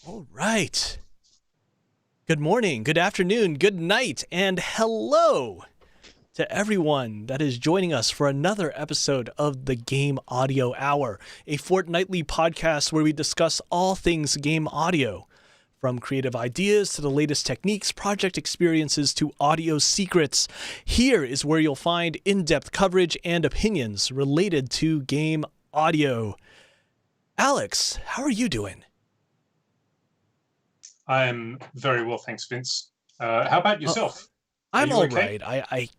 All right. Good morning, good afternoon, good night, and hello to everyone that is joining us for another episode of the Game Audio Hour, a fortnightly podcast where we discuss all things game audio, from creative ideas to the latest techniques, project experiences to audio secrets. Here is where you'll find in-depth coverage and opinions related to game audio. Alex, how are you doing? I am very well, thanks, Vince. How about yourself? Are I'm you all okay? right. I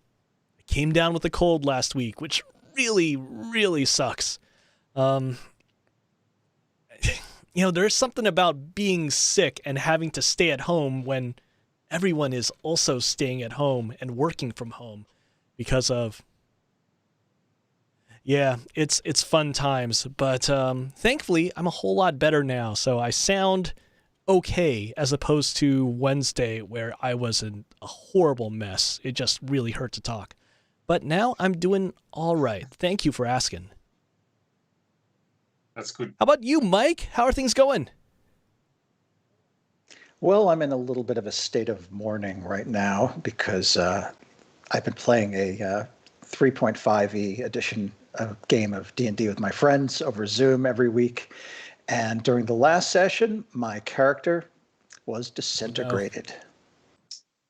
came down with a cold last week, which really sucks. Um, there's something about being sick and having to stay at home when everyone is also staying at home and working from home because of it's fun times. But thankfully, I'm a whole lot better now, so I sound okay as opposed to Wednesday where I was in a horrible mess. It just really hurt to talk. But now I'm doing all right. Thank you for asking. That's good. How about you, Mike? How are things going? Well, I'm in a little bit of a state of mourning right now because I've been playing a 3.5e edition of game of D&D with my friends over Zoom every week. And during the last session, my character was disintegrated.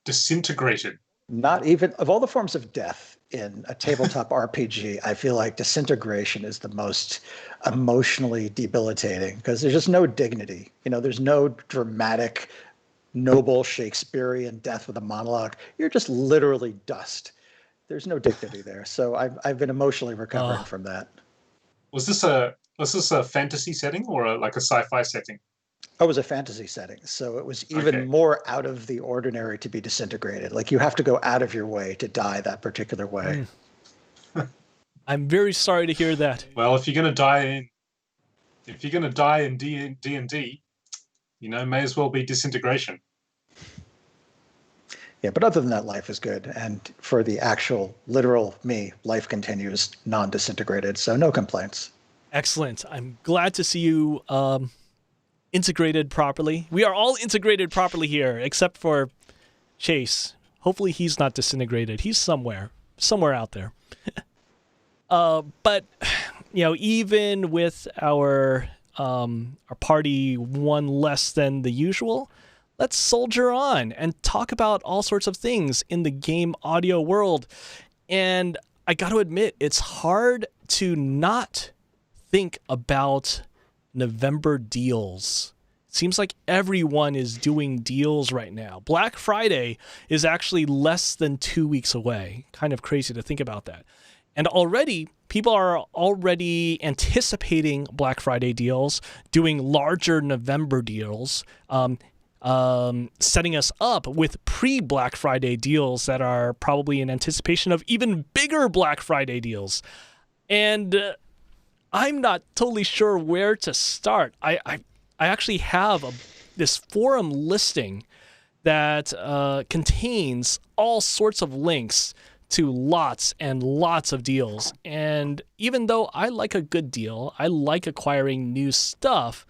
Disintegrated. Not even, of all the forms of death in a tabletop RPG, I feel like disintegration is the most emotionally debilitating because there's just no dignity. There's no dramatic, noble Shakespearean death with a monologue. You're just literally dust. There's no dignity there. So I've been emotionally recovering from that. Was this a fantasy setting or like a sci-fi setting? It was a fantasy setting, so it was even more out of the ordinary to be disintegrated. Like you have to go out of your way to die that particular way. I'm very sorry to hear that. Well, if you're gonna die in D&D, may as well be disintegration. Yeah, but other than that, life is good. And for the actual, literal me, life continues non-disintegrated, so no complaints. Excellent. I'm glad to see you integrated properly. We are all integrated properly here, except for Chase. Hopefully he's not disintegrated. He's somewhere out there. But even with our party one less than the usual, let's soldier on and talk about all sorts of things in the game audio world. And I got to admit, it's hard to not think about November deals. It seems like everyone is doing deals right now. Black Friday is actually less than 2 weeks away. Kind of crazy to think about that. And already, people are already anticipating Black Friday deals, doing larger November deals, setting us up with pre-Black Friday deals that are probably in anticipation of even bigger Black Friday deals. And I'm not totally sure where to start. I actually have this forum listing that contains all sorts of links to lots and lots of deals. And even though I like a good deal, I like acquiring new stuff,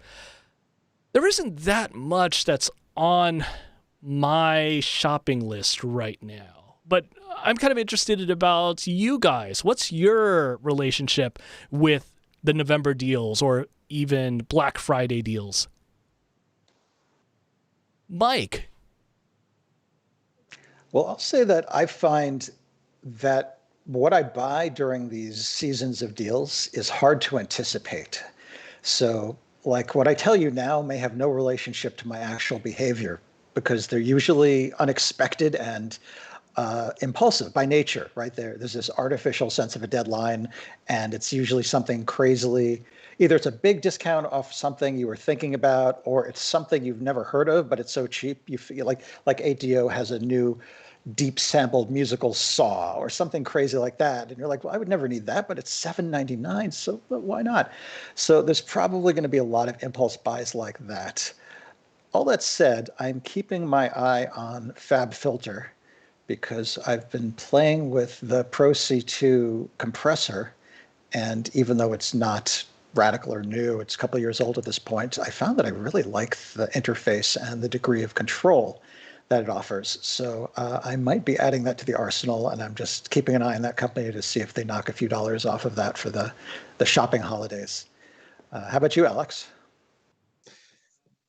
there isn't that much that's on my shopping list right now. But I'm kind of interested about you guys. What's your relationship with the November deals or even Black Friday deals? Mike. Well, I'll say that I find that what I buy during these seasons of deals is hard to anticipate. So, like what I tell you now may have no relationship to my actual behavior because they're usually unexpected and impulsive by nature, right? There's this artificial sense of a deadline, and it's usually something crazily. Either it's a big discount off something you were thinking about, or it's something you've never heard of, but it's so cheap you feel like ATO has a new deep sampled musical Saw or something crazy like that, and you're like, well, I would never need that, but it's $7.99, so why not? So there's probably going to be a lot of impulse buys like that. All that said, I'm keeping my eye on FabFilter because I've been playing with the Pro C2 compressor, and even though it's not radical or new. It's a couple of years old at this point. I found that I really like the interface and the degree of control that it offers. So I might be adding that to the arsenal, and I'm just keeping an eye on that company to see if they knock a few dollars off of that for the shopping holidays. How about you, Alex?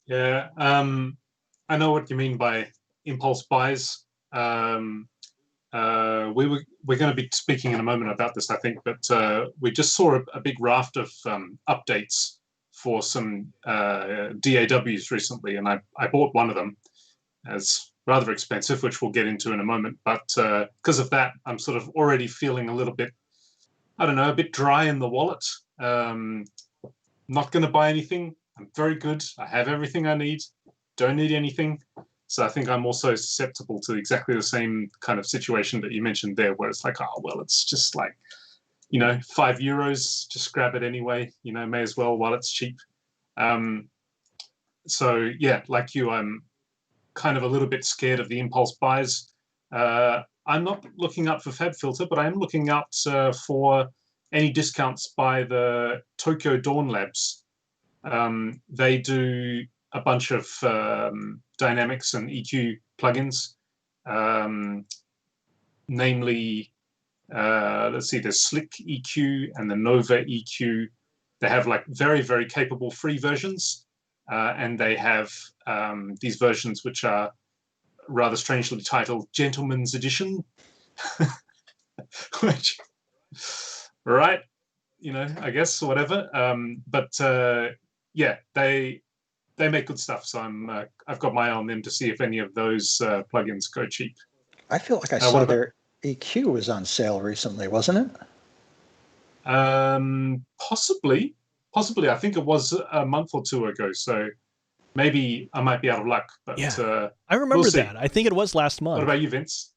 Yeah, I know what you mean by impulse buys. We're going to be speaking in a moment about this, I think, but we just saw a big raft of updates for some DAWs recently, and I bought one of them as rather expensive, which we'll get into in a moment. But because of that, I'm sort of already feeling a little bit, I don't know, a bit dry in the wallet. Not going to buy anything. I'm very good. I have everything I need. Don't need anything. So I think I'm also susceptible to exactly the same kind of situation that you mentioned there, where it's like, oh, well, it's just like, €5, just grab it anyway, may as well while it's cheap. So yeah, like you, I'm kind of a little bit scared of the impulse buys. I'm not looking up for FabFilter, but I am looking out for any discounts by the Tokyo Dawn Labs. They do a bunch of dynamics and EQ plugins, namely, let's see, there's Slick EQ and the Nova EQ. They have like very, very capable free versions, and they have these versions which are rather strangely titled Gentleman's Edition, which, right, I guess, or whatever. But yeah, they make good stuff. So I've got my eye on them to see if any of those plugins go cheap. I feel like I saw their EQ was on sale recently, wasn't it? Possibly. I think it was a month or two ago. So maybe I might be out of luck. But yeah, I remember that. I think it was last month. What about you, Vince?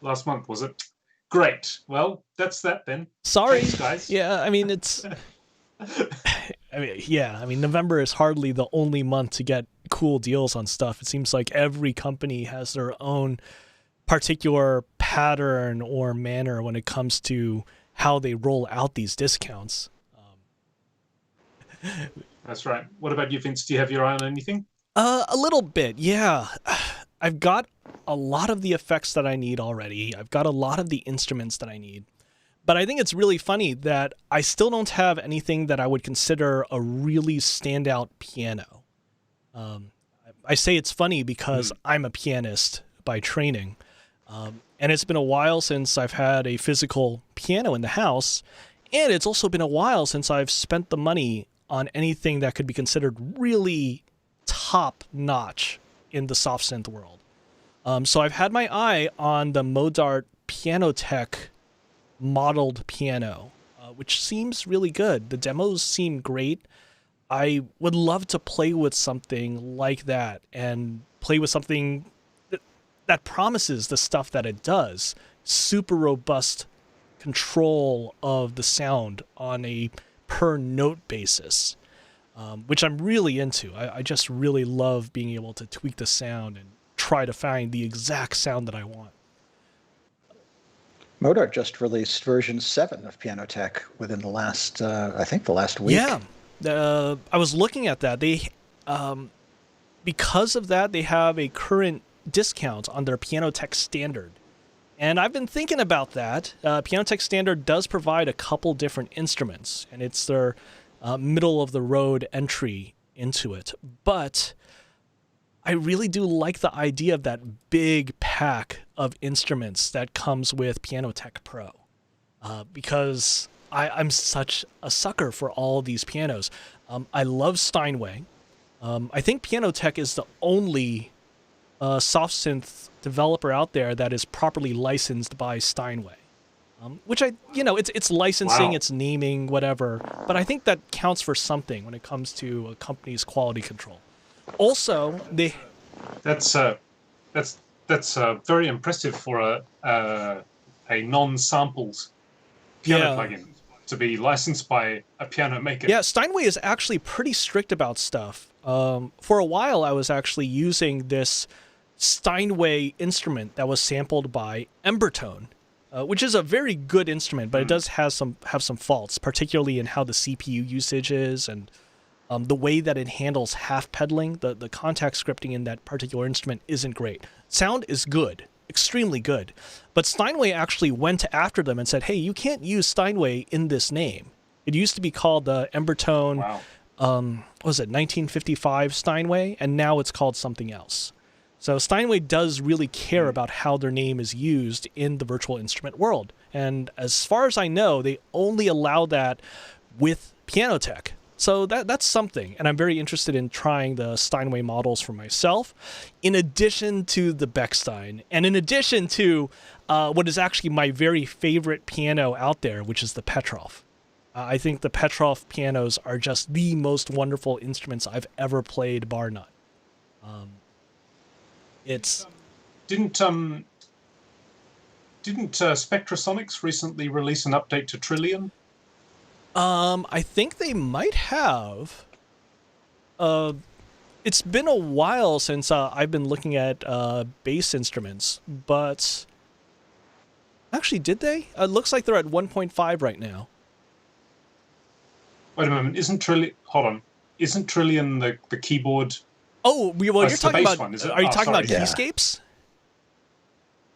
Last month, was it? Great. Well, that's that then. Sorry, thanks, guys. Yeah, I mean it's. November is hardly the only month to get cool deals on stuff. It seems like every company has their own particular pattern or manner when it comes to how they roll out these discounts. That's right. What about you, Vince? Do you have your eye on anything? A little bit, yeah. I've got a lot of the effects that I need already. I've got a lot of the instruments that I need. But I think it's really funny that I still don't have anything that I would consider a really standout piano. I say it's funny because I'm a pianist by training. And it's been a while since I've had a physical piano in the house. And it's also been a while since I've spent the money on anything that could be considered really top-notch in the soft synth world. So I've had my eye on the Modart Pianotech modeled piano, which seems really good. The demos seem great. I would love to play with something like that and play with something that promises the stuff that it does. Super robust control of the sound on a per note basis, which I'm really into. I just really love being able to tweak the sound and try to find the exact sound that I want. Modart just released version 7 of Pianotech within the last, I think the last week. Yeah, I was looking at that. They, because of that, they have a current discount on their Pianotech Standard. And I've been thinking about that. Pianotech Standard does provide a couple different instruments, and it's their middle-of-the-road entry into it. But I really do like the idea of that big pack of instruments that comes with Pianotech Pro, because I'm such a sucker for all these pianos. I love Steinway. I think Pianotech is the only soft synth developer out there that is properly licensed by Steinway, which it's licensing, wow. It's naming, whatever. But I think that counts for something when it comes to a company's quality control. Also, that's very impressive for a non-sampled piano plugin to be licensed by a piano maker. Yeah, Steinway is actually pretty strict about stuff. For a while, I was actually using this Steinway instrument that was sampled by Embertone, which is a very good instrument, but it does have some faults, particularly in how the CPU usage is and the way that it handles half pedaling. The context scripting in that particular instrument isn't great. Sound is good, extremely good, but Steinway actually went after them and said, "Hey, you can't use Steinway in this name. It used to be called the Embertone, what was it, 1955 Steinway, and now it's called something else." So Steinway does really care about how their name is used in the virtual instrument world. And as far as I know, they only allow that with Pianotech. So that's something. And I'm very interested in trying the Steinway models for myself, in addition to the Bechstein, and in addition to what is actually my very favorite piano out there, which is the Petroff. I think the Petroff pianos are just the most wonderful instruments I've ever played, bar none. It's didn't Spectrasonics recently release an update to Trillion? I think they might have. It's been a while since I've been looking at bass instruments, but actually, did they? It looks like they're at 1.5 right now. Wait a moment, isn't Trillion the keyboard? Oh, well, you're talking about. One, are you talking about Yeah. keyscapes?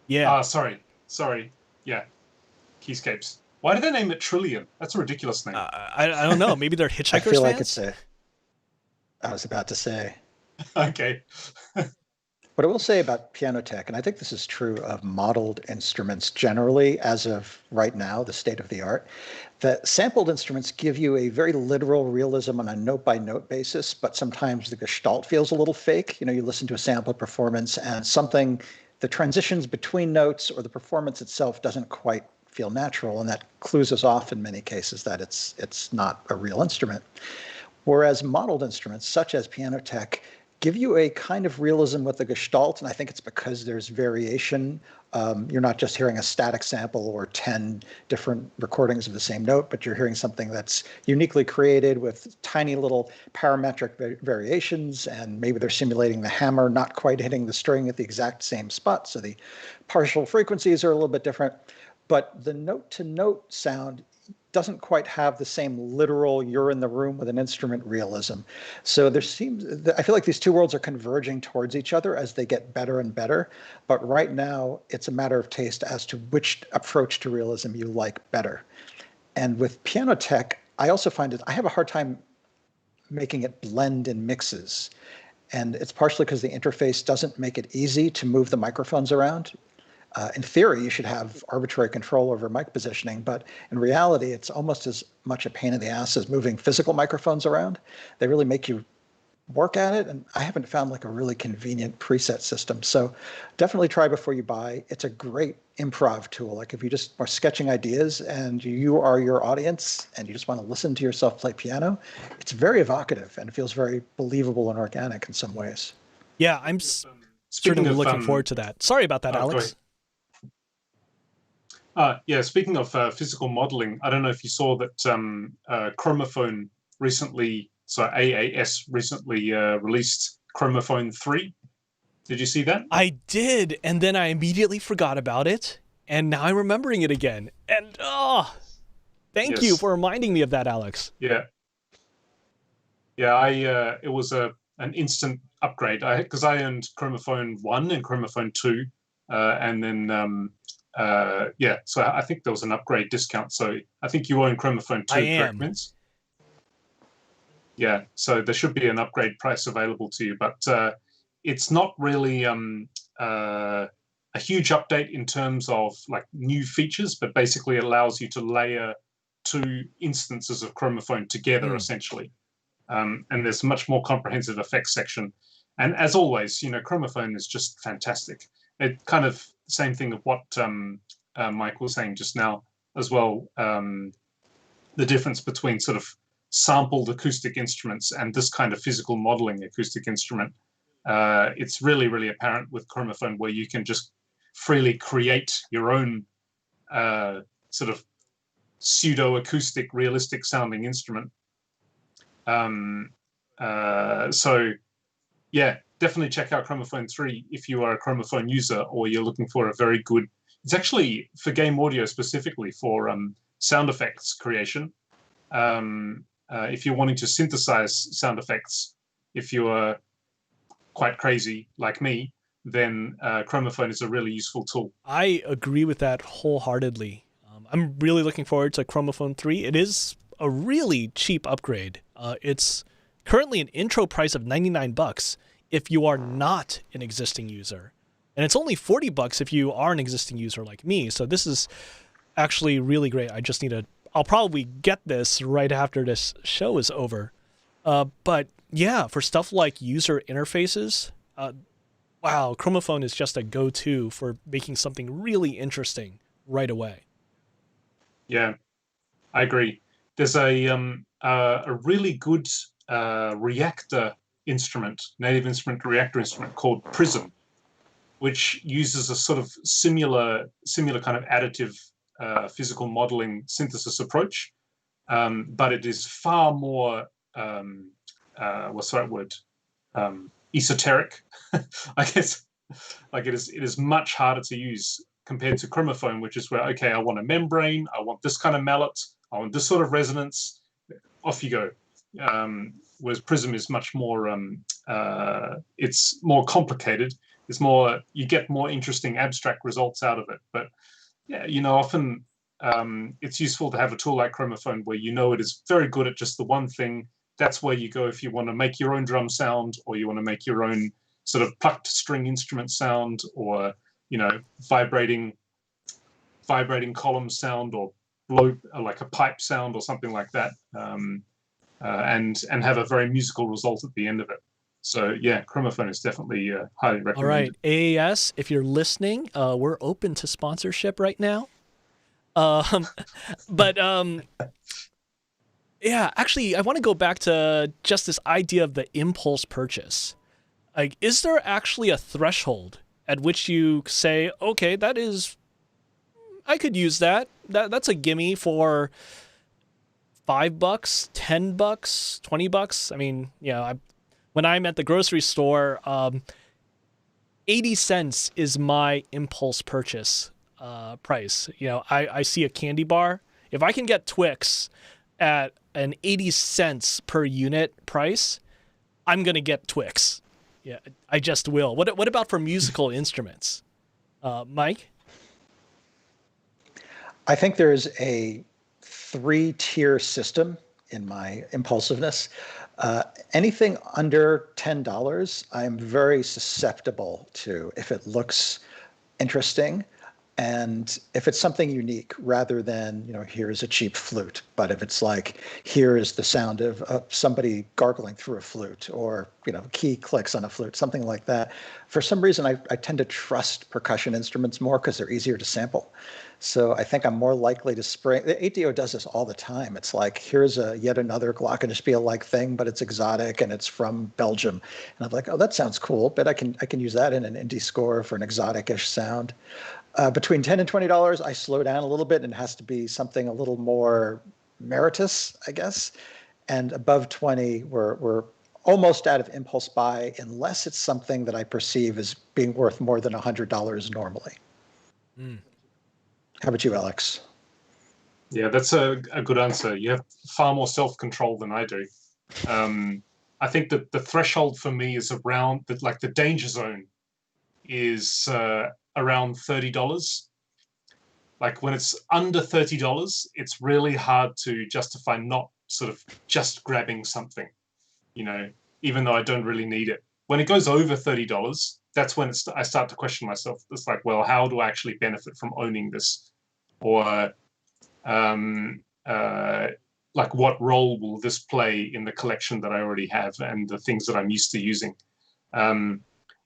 Yeah. Sorry. Yeah, keyscapes. Why did they name it Trillion? That's a ridiculous name. I don't know. Maybe they're Hitchhikers I feel like fans? I was about to say. Okay. What I will say about Pianotech, and I think this is true of modeled instruments generally, as of right now, the state of the art, that sampled instruments give you a very literal realism on a note-by-note basis, but sometimes the gestalt feels a little fake. You listen to a sampled performance and the transitions between notes or the performance itself doesn't quite feel natural, and that clues us off in many cases that it's not a real instrument. Whereas modeled instruments, such as Pianotech, give you a kind of realism with the gestalt, and I think it's because there's variation. You're not just hearing a static sample or 10 different recordings of the same note, but you're hearing something that's uniquely created with tiny little parametric variations, and maybe they're simulating the hammer not quite hitting the string at the exact same spot, so the partial frequencies are a little bit different. But the note-to-note sound doesn't quite have the same literal you're in the room with an instrument realism. So I feel like these two worlds are converging towards each other as they get better and better. But right now, it's a matter of taste as to which approach to realism you like better. And with Pianotech, I also find I have a hard time making it blend in mixes. And it's partially because the interface doesn't make it easy to move the microphones around. In theory, you should have arbitrary control over mic positioning, but in reality, it's almost as much a pain in the ass as moving physical microphones around. They really make you work at it, and I haven't found like a really convenient preset system. So definitely try before you buy. It's a great improv tool. Like if you just are sketching ideas and you are your audience and you just want to listen to yourself play piano, it's very evocative and it feels very believable and organic in some ways. Yeah, I'm certainly looking forward to that. Sorry about that, Alex. Speaking of physical modeling, I don't know if you saw that Chromophone recently, AAS recently released Chromophone 3. Did you see that? I did, and then I immediately forgot about it, and now I'm remembering it again. And thank you for reminding me of that, Alex. Yeah. It was an instant upgrade because I owned Chromophone 1 and Chromophone 2, and then. So I think there was an upgrade discount. So I think you own Chromophone 2, correct, Vince? Yeah, so there should be an upgrade price available to you, but it's not really a huge update in terms of like new features, but basically it allows you to layer two instances of Chromophone together essentially. And there's a much more comprehensive effects section. And as always, Chromophone is just fantastic. It kind of same thing of what Mike was saying just now as well. The difference between sort of sampled acoustic instruments and this kind of physical modeling acoustic instrument. It's really, really apparent with Chromophone, where you can just freely create your own sort of pseudo-acoustic, realistic sounding instrument. Definitely check out Chromophone 3 if you are a Chromophone user or you're looking for a very good It's actually for game audio specifically for sound effects creation. If you're wanting to synthesize sound effects, if you're quite crazy like me, then Chromophone is a really useful tool. I agree with that wholeheartedly. I'm really looking forward to Chromophone 3. It is a really cheap upgrade. It's currently an intro price of $99 if you are not an existing user. And it's only $40 if you are an existing user like me. So this is actually really great. I just need to, I'll probably get this right after this show is over. But yeah, for stuff like user interfaces, wow, Chromophone is just a go-to for making something really interesting right away. Yeah, I agree. There's a really good reactor instrument, native instrument reactor instrument called Prism, which uses a sort of similar kind of additive physical modeling synthesis approach, but it is far more what's the right word? Esoteric, I guess. Like it is much harder to use compared to Chromophone, which is where, okay, I want a membrane, I want this kind of mallet, I want this sort of resonance, off you go. Whereas Prism is much more, it's more complicated. It's more, you get more interesting abstract results out of it. But yeah, often it's useful to have a tool like Chromophone where it is very good at just the one thing. That's where you go if you want to make your own drum sound, or you want to make your own sort of plucked string instrument sound, or vibrating column sound, or blow like a pipe sound or something like that, and have a very musical result at the end of it. So yeah, Chromophone is definitely highly recommended. All right, AAS, if you're listening, we're open to sponsorship right now. But yeah, actually, I want to go back to just this idea of the impulse purchase. Like, is there actually a threshold at which you say, okay, I could use that. That's a gimme for $5, $10, $20. I mean, when I'm at the grocery store, 80 cents is my impulse purchase price. I see a candy bar. If I can get Twix at an 80 cents per unit price, I'm going to get Twix. Yeah, I just will. What about for musical instruments? Mike? I think there's a 3-tier system in my impulsiveness. Anything under $10, I'm very susceptible to if it looks interesting and if it's something unique rather than, here's a cheap flute. But if it's like, here is the sound of somebody gargling through a flute, or, key clicks on a flute, something like that. For some reason, I tend to trust percussion instruments more because they're easier to sample. So I think I'm more likely to spring. The 8DO does this all the time. It's like, here's yet another glockenspiel-like thing, but it's exotic and it's from Belgium. And I'm like, oh, that sounds cool, but I can use that in an indie score for an exotic-ish sound. Between $10 and $20, I slow down a little bit, and it has to be something a little more meritorious, I guess. And above 20, we're almost out of impulse buy, unless it's something that I perceive as being worth more than $100 normally. Mm. How about you, Alex? Yeah, that's a good answer. You have far more self-control than I do. I think that the threshold for me is around the danger zone is around $30. Like when it's under $30, it's really hard to justify not sort of just grabbing something, even though I don't really need it. When it goes over $30, that's when I start to question myself. It's like, well, how do I actually benefit from owning this? Or like, what role will this play in the collection that I already have and the things that I'm used to using?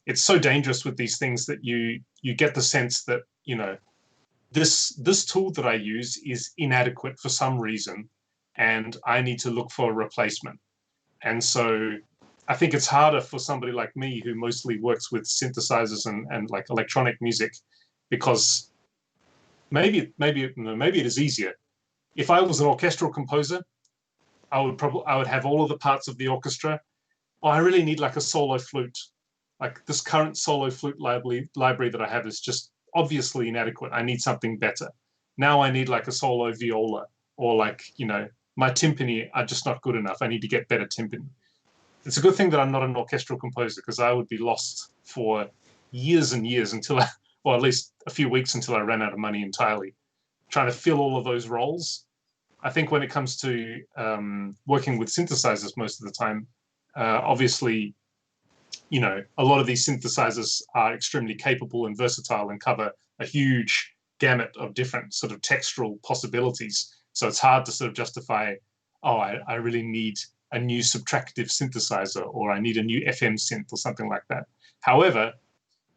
It's so dangerous with these things that you get the sense that, this tool that I use is inadequate for some reason, and I need to look for a replacement. And so I think it's harder for somebody like me who mostly works with synthesizers and like electronic music, because maybe it is easier. If I was an orchestral composer, I would have all of the parts of the orchestra. Oh, I really need like a solo flute. Like this current solo flute library that I have is just obviously inadequate. I need something better. Now I need like a solo viola, or like, my timpani are just not good enough. I need to get better timpani. It's a good thing that I'm not an orchestral composer, because I would be lost for years and years or at least a few weeks until I ran out of money entirely, trying to fill all of those roles. I think when it comes to working with synthesizers most of the time, obviously, a lot of these synthesizers are extremely capable and versatile and cover a huge gamut of different sort of textural possibilities. So it's hard to sort of justify, I really need a new subtractive synthesizer, or I need a new FM synth or something like that. However,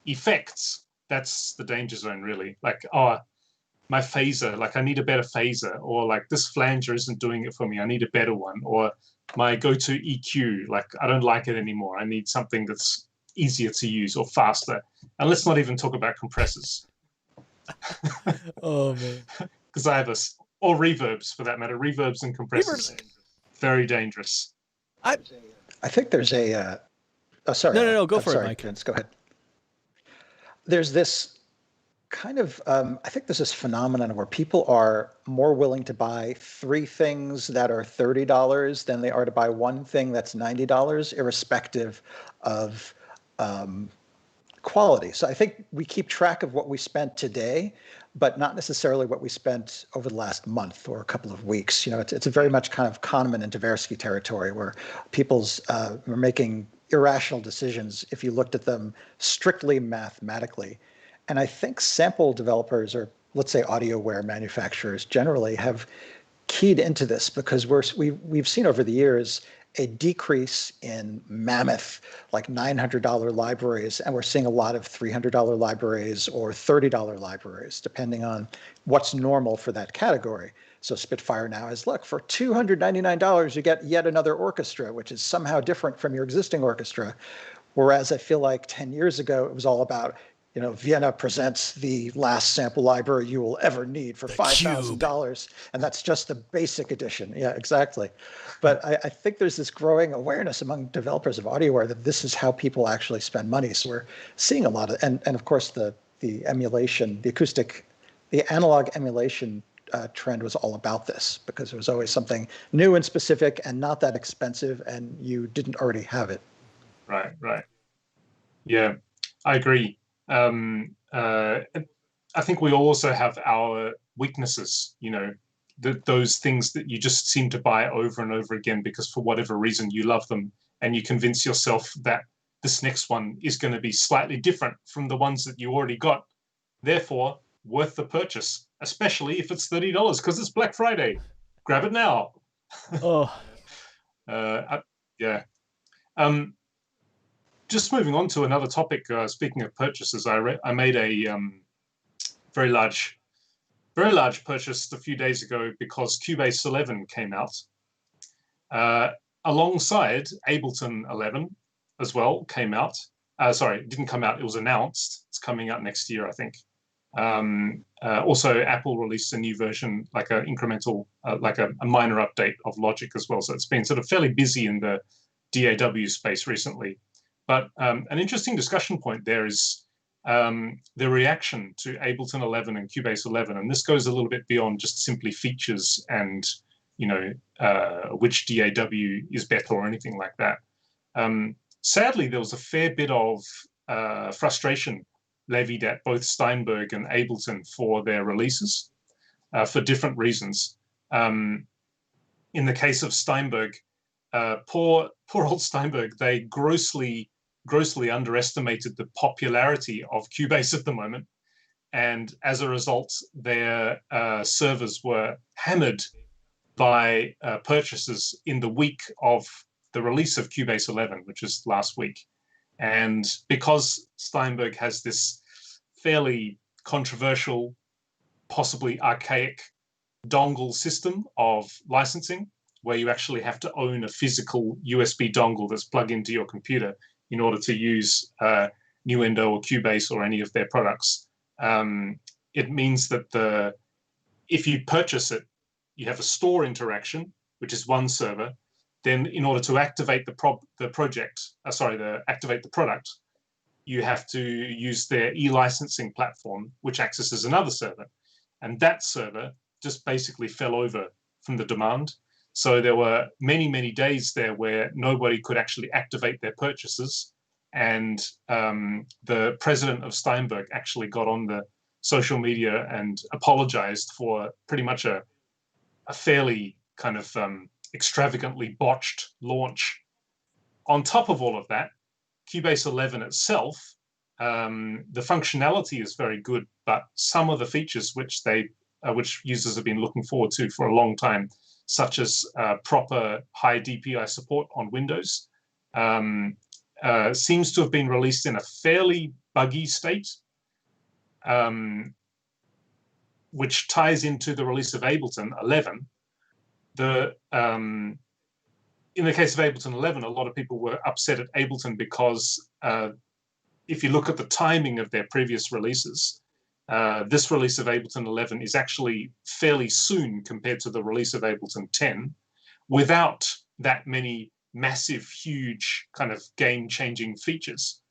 effects, that's the danger zone, really. Like, my phaser, like I need a better phaser, or like this flanger isn't doing it for me, I need a better one, or my go-to EQ, like I don't like it anymore, I need something that's easier to use or faster. And let's not even talk about compressors. Oh man. Because I have or reverbs for that matter, reverbs and compressors. Very dangerous. I think there's a sorry. No, go for it, Mike. Vince, go ahead. There's this kind of, I think there's this phenomenon where people are more willing to buy 3 things that are $30 than they are to buy one thing that's $90, irrespective of quality. So I think we keep track of what we spent today, but not necessarily what we spent over the last month or a couple of weeks. It's a very much kind of Kahneman and Tversky territory, where people's are making irrational decisions if you looked at them strictly mathematically. And I think sample developers, or let's say audioware manufacturers generally, have keyed into this, because we've seen over the years a decrease in mammoth, like $900 libraries, and we're seeing a lot of $300 libraries or $30 libraries, depending on what's normal for that category. So Spitfire now is, look, for $299, you get yet another orchestra, which is somehow different from your existing orchestra. Whereas I feel like 10 years ago, it was all about, Vienna presents the last sample library you will ever need for $5,000. And that's just the basic edition. Yeah, exactly. But I think there's this growing awareness among developers of audioware that this is how people actually spend money. So we're seeing a lot of, and of course, the emulation, the analog emulation trend was all about this, because there was always something new and specific and not that expensive, and you didn't already have it. Right. Yeah, I agree. I think we also have our weaknesses, those things that you just seem to buy over and over again because for whatever reason you love them, and you convince yourself that this next one is going to be slightly different from the ones that you already got, therefore worth the purchase, especially if it's $30 because it's Black Friday. Grab it now. Yeah. Just moving on to another topic. Speaking of purchases, I made a very large purchase a few days ago because Cubase 11 came out. Alongside Ableton 11 as well came out. Sorry, it didn't come out. It was announced. It's coming out next year, I think. Also, Apple released a new version, like an incremental, like a minor update of Logic as well. So it's been sort of fairly busy in the DAW space recently. But an interesting discussion point there is the reaction to Ableton 11 and Cubase 11. And this goes a little bit beyond just simply features and, which DAW is better or anything like that. Sadly, there was a fair bit of frustration levied at both Steinberg and Ableton for their releases for different reasons. In the case of Steinberg, poor old Steinberg, they grossly underestimated the popularity of Cubase at the moment. And as a result, their servers were hammered by purchases in the week of the release of Cubase 11, which was last week. And because Steinberg has this fairly controversial, possibly archaic dongle system of licensing, where you actually have to own a physical USB dongle that's plugged into your computer in order to use Nuendo or Cubase or any of their products. It means that if you purchase it, you have a store interaction, which is one server. Then in order to activate activate the product, you have to use their e-licensing platform, which accesses another server. And that server just basically fell over from the demand. So there were many, many days there where nobody could actually activate their purchases. And the president of Steinberg actually got on the social media and apologized for pretty much a fairly kind of extravagantly botched launch. On top of all of that, Cubase 11 itself, the functionality is very good, but some of the features which users have been looking forward to for a long time, such as proper high DPI support on Windows, seems to have been released in a fairly buggy state, which ties into the release of Ableton 11. In the case of Ableton 11, a lot of people were upset at Ableton because if you look at the timing of their previous releases, this release of Ableton 11 is actually fairly soon compared to the release of Ableton 10, without that many massive, huge kind of game-changing features.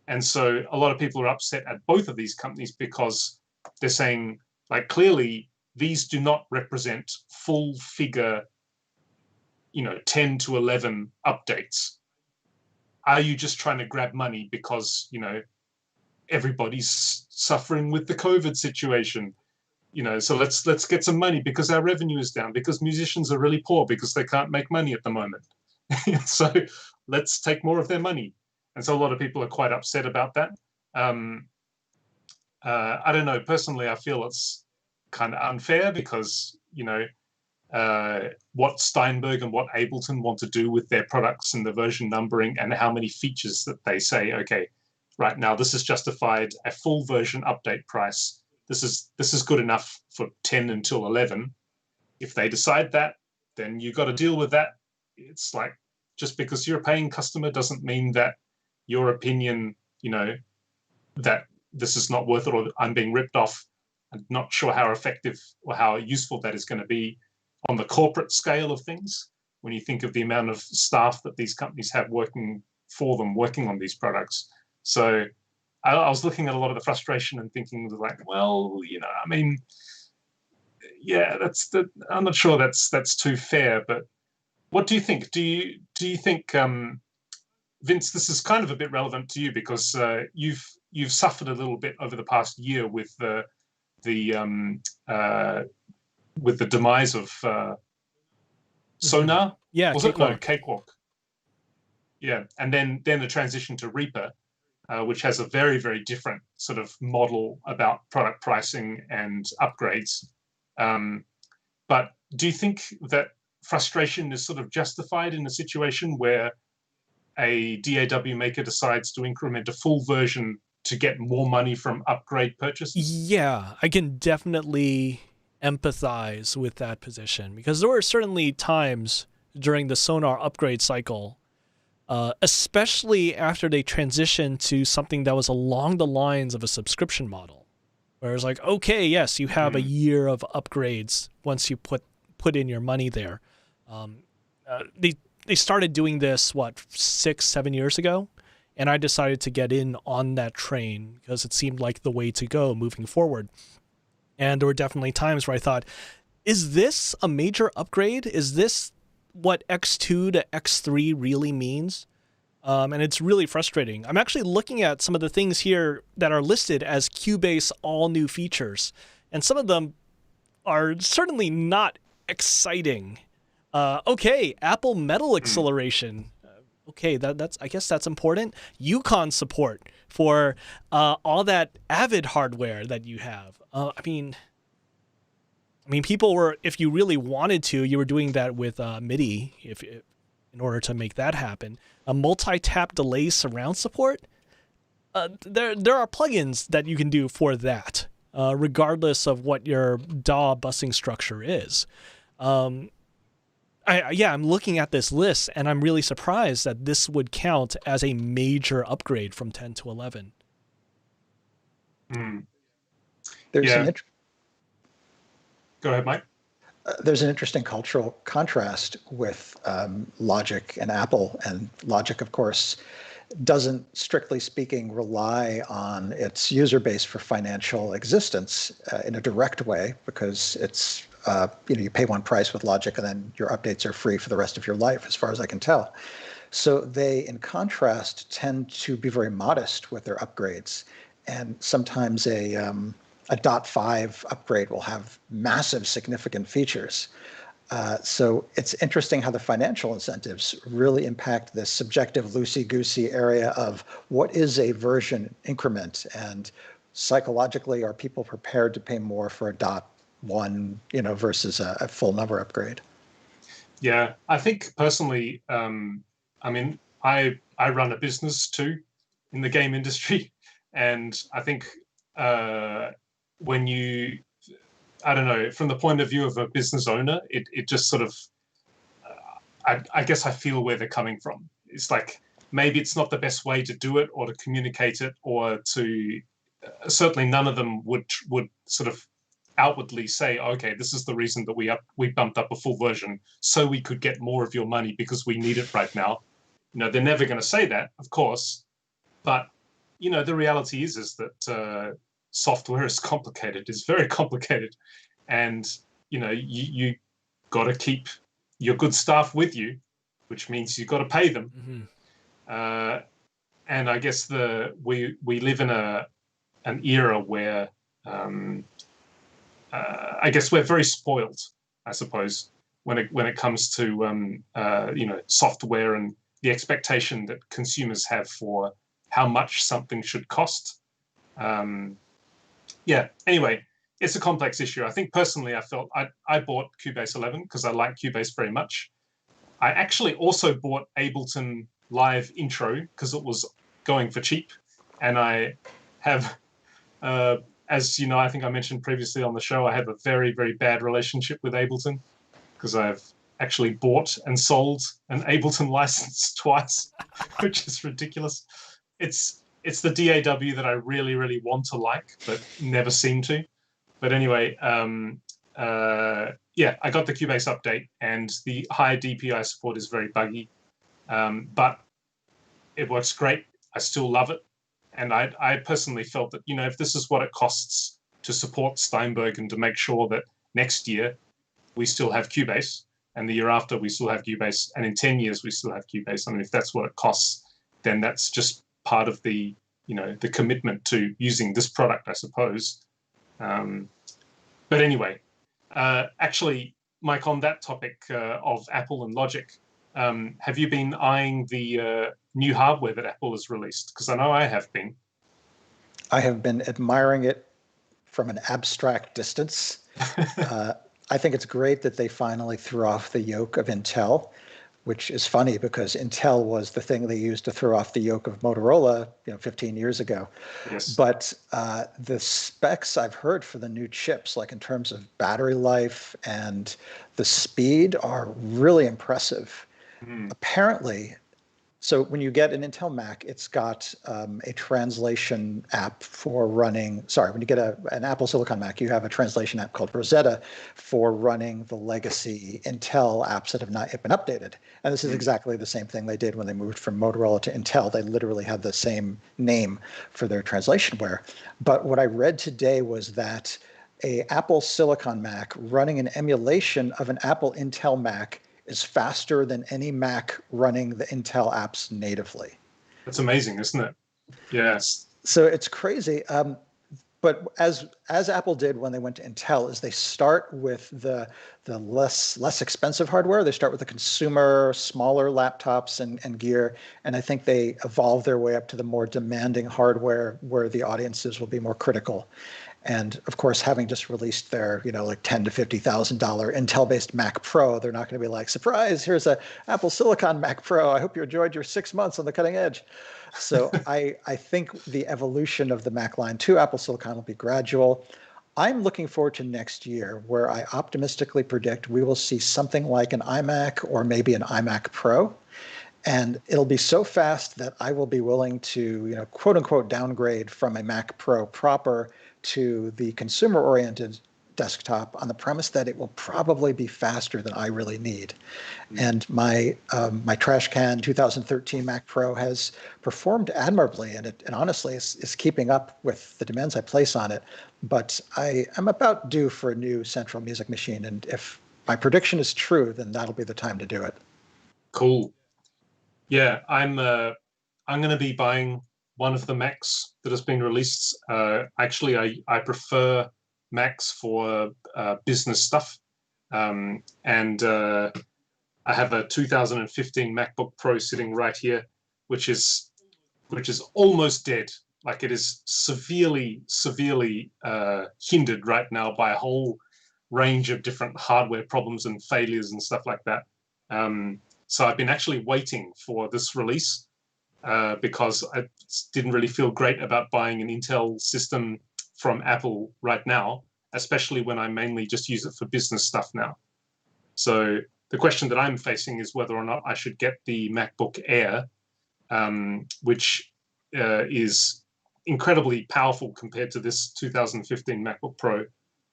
And so a lot of people are upset at both of these companies because they're saying, like, clearly these do not represent full-figure 10 to 11 updates. Are you just trying to grab money because, everybody's suffering with the COVID situation? So let's get some money because our revenue is down, because musicians are really poor because they can't make money at the moment. So let's take more of their money. And so a lot of people are quite upset about that. I don't know, personally, I feel it's kind of unfair because, what Steinberg and what Ableton want to do with their products and the version numbering and how many features that they say, okay, right now this is justified a full version update price. This is good enough for 10 until 11. If they decide that, then you got to deal with that. It's like, just because you're a paying customer doesn't mean that your opinion, that this is not worth it or I'm being ripped off. I'm not sure how effective or how useful that is going to be on the corporate scale of things, when you think of the amount of staff that these companies have working for them, working on these products. So I was looking at a lot of the frustration and thinking, like, well, I'm not sure that's too fair. But what do you think? Do you think, Vince, this is kind of a bit relevant to you because you've suffered a little bit over the past year with the demise of Sonar. Yeah, was Cakewalk. it? No, Cakewalk. Yeah, and then the transition to Reaper, which has a very, very different sort of model about product pricing and upgrades. But do you think that frustration is sort of justified in a situation where a DAW maker decides to increment a full version to get more money from upgrade purchases? Yeah, I can definitely empathize with that position, because there were certainly times during the Sonar upgrade cycle, especially after they transitioned to something that was along the lines of a subscription model, where it's like, okay, yes, you have a year of upgrades once you put in your money there. They started doing this 6-7 years ago, and I decided to get in on that train because it seemed like the way to go moving forward. And there were definitely times where I thought, is this a major upgrade? Is this what X2 to X3 really means? And it's really frustrating. I'm actually looking at some of the things here that are listed as Cubase all new features, and some of them are certainly not exciting. Okay, Apple Metal acceleration. Okay, that's I guess that's important. Yukon support for all that Avid hardware that you have. I mean, people were, if you really wanted to, you were doing that with MIDI in order to make that happen. A multi-tap delay surround support. There are plugins that you can do for that, regardless of what your DAW busing structure is. I'm looking at this list, and I'm really surprised that this would count as a major upgrade from 10 to 11. There's Go ahead, Mike. There's an interesting cultural contrast with Logic and Apple, and Logic, of course, doesn't, strictly speaking, rely on its user base for financial existence in a direct way, because it's you pay one price with Logic and then your updates are free for the rest of your life, as far as I can tell. So they, in contrast, tend to be very modest with their upgrades. And sometimes a .5 upgrade will have massive, significant features. So it's interesting how the financial incentives really impact this subjective loosey-goosey area of what is a version increment, and psychologically, are people prepared to pay more for a .1, versus a full number upgrade? Yeah, I think personally, I mean, I run a business too in the game industry, and I think when you, I don't know, from the point of view of a business owner, it just sort of, I guess I feel where they're coming from. It's like maybe it's not the best way to do it or to communicate it, or to certainly none of them would sort of outwardly say, okay, this is the reason that we bumped up a full version so we could get more of your money because we need it right now. They're never going to say that, of course, but the reality is that software is complicated. It's very complicated, and you got to keep your good staff with you, which means you've got to pay them. Mm-hmm. And I guess we live in an era where I guess we're very spoiled, I suppose, when it comes to software and the expectation that consumers have for how much something should cost. Anyway, it's a complex issue. I think personally, I felt I bought Cubase 11 because I like Cubase very much. I actually also bought Ableton Live Intro because it was going for cheap, and I have. As you know, I think I mentioned previously on the show, I have a very, very bad relationship with Ableton because I've actually bought and sold an Ableton license twice, which is ridiculous. It's the DAW that I really, really want to like, but never seem to. But anyway, I got the Cubase update, and the higher DPI support is very buggy, but it works great. I still love it. And I personally felt that, if this is what it costs to support Steinberg and to make sure that next year we still have Cubase, and the year after we still have Cubase, and in 10 years we still have Cubase, I mean, if that's what it costs, then that's just part of the, the commitment to using this product, I suppose. But anyway, actually, Mike, on that topic of Apple and Logic, have you been eyeing the new hardware that Apple has released? Because I know I have been. I have been admiring it from an abstract distance. I think it's great that they finally threw off the yoke of Intel, which is funny because Intel was the thing they used to throw off the yoke of Motorola, 15 years ago. Yes. But the specs I've heard for the new chips, like in terms of battery life and the speed, are really impressive. Apparently, so when you get an Intel Mac, it's got a translation app for running, when you get an Apple Silicon Mac, you have a translation app called Rosetta for running the legacy Intel apps that have not yet been updated. And this is exactly the same thing they did when they moved from Motorola to Intel. They literally had the same name for their translationware. But what I read today was that a Apple Silicon Mac running an emulation of an Apple Intel Mac is faster than any Mac running the Intel apps natively. That's amazing, isn't it? Yes. So it's crazy. But as Apple did when they went to Intel, is they start with the less expensive hardware. They start with the consumer, smaller laptops and gear, and I think they evolve their way up to the more demanding hardware where the audiences will be more critical. And of course, having just released their, like $10,000 to $50,000 Intel-based Mac Pro, they're not going to be like, surprise, here's a Apple Silicon Mac Pro. I hope you enjoyed your 6 months on the cutting edge. So I think the evolution of the Mac line to Apple Silicon will be gradual. I'm looking forward to next year, where I optimistically predict we will see something like an iMac or maybe an iMac Pro. And it'll be so fast that I will be willing to, quote unquote, downgrade from a Mac Pro proper to the consumer-oriented desktop on the premise that it will probably be faster than I really need. And my trash can 2013 Mac Pro has performed admirably, and it honestly is keeping up with the demands I place on it. But I am about due for a new central music machine, and if my prediction is true, then that'll be the time to do it. Cool. Yeah, I'm going to be buying one of the Macs that has been released. Actually, I prefer Macs for business stuff, and I have a 2015 MacBook Pro sitting right here, which is almost dead. Like, it is severely hindered right now by a whole range of different hardware problems and failures and stuff like that. So I've been actually waiting for this release because I didn't really feel great about buying an Intel system from Apple right now, especially when I mainly just use it for business stuff now. So the question that I'm facing is whether or not I should get the MacBook Air, which is incredibly powerful compared to this 2015 MacBook Pro,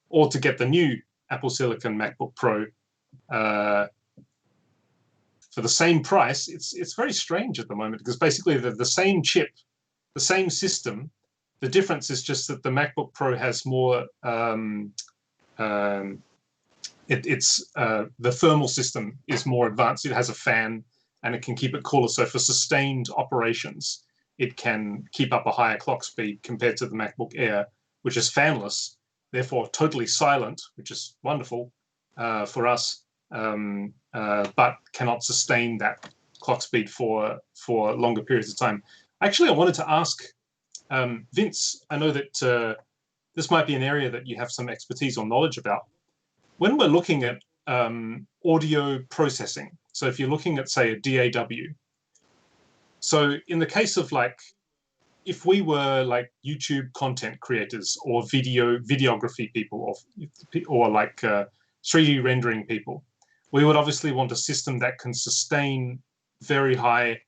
or to get the new Apple Silicon MacBook Pro for the same price. It's very strange at the moment, because basically they're the same chip, the same system. The difference is just that the MacBook Pro has more. The thermal system is more advanced. It has a fan, and it can keep it cooler. So for sustained operations, it can keep up a higher clock speed compared to the MacBook Air, which is fanless, therefore totally silent, which is wonderful for us, but cannot sustain that clock speed for longer periods of time. Actually, I wanted to ask Vince, I know that this might be an area that you have some expertise or knowledge about. When we're looking at audio processing, so if you're looking at, say, a DAW, so in the case of, like, if we were like YouTube content creators or videography people or like 3D rendering people, we would obviously want a system that can sustain very high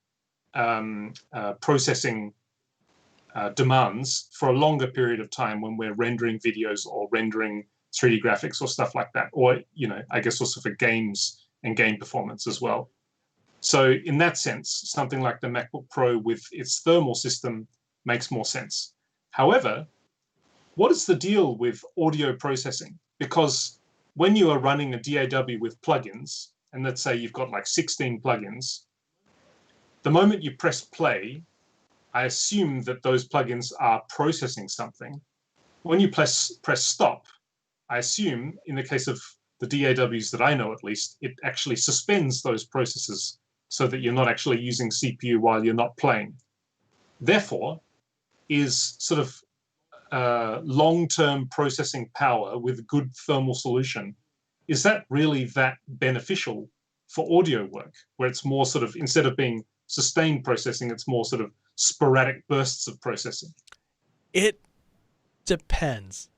processing demands for a longer period of time when we're rendering videos or rendering 3D graphics or stuff like that, or, you know, I guess also for games and game performance as well. So in that sense, something like the MacBook Pro with its thermal system makes more sense. However, what is the deal with audio processing? Because when you are running a DAW with plugins, and let's say you've got like 16 plugins, the moment you press play, I assume that those plugins are processing something. When you press stop, I assume in the case of the DAWs that I know, at least, it actually suspends those processes so that you're not actually using CPU while you're not playing. Therefore, is sort of long-term processing power with good thermal solution, is that really that beneficial for audio work, where it's more sort of, instead of being sustained processing, it's more sort of sporadic bursts of processing? It depends.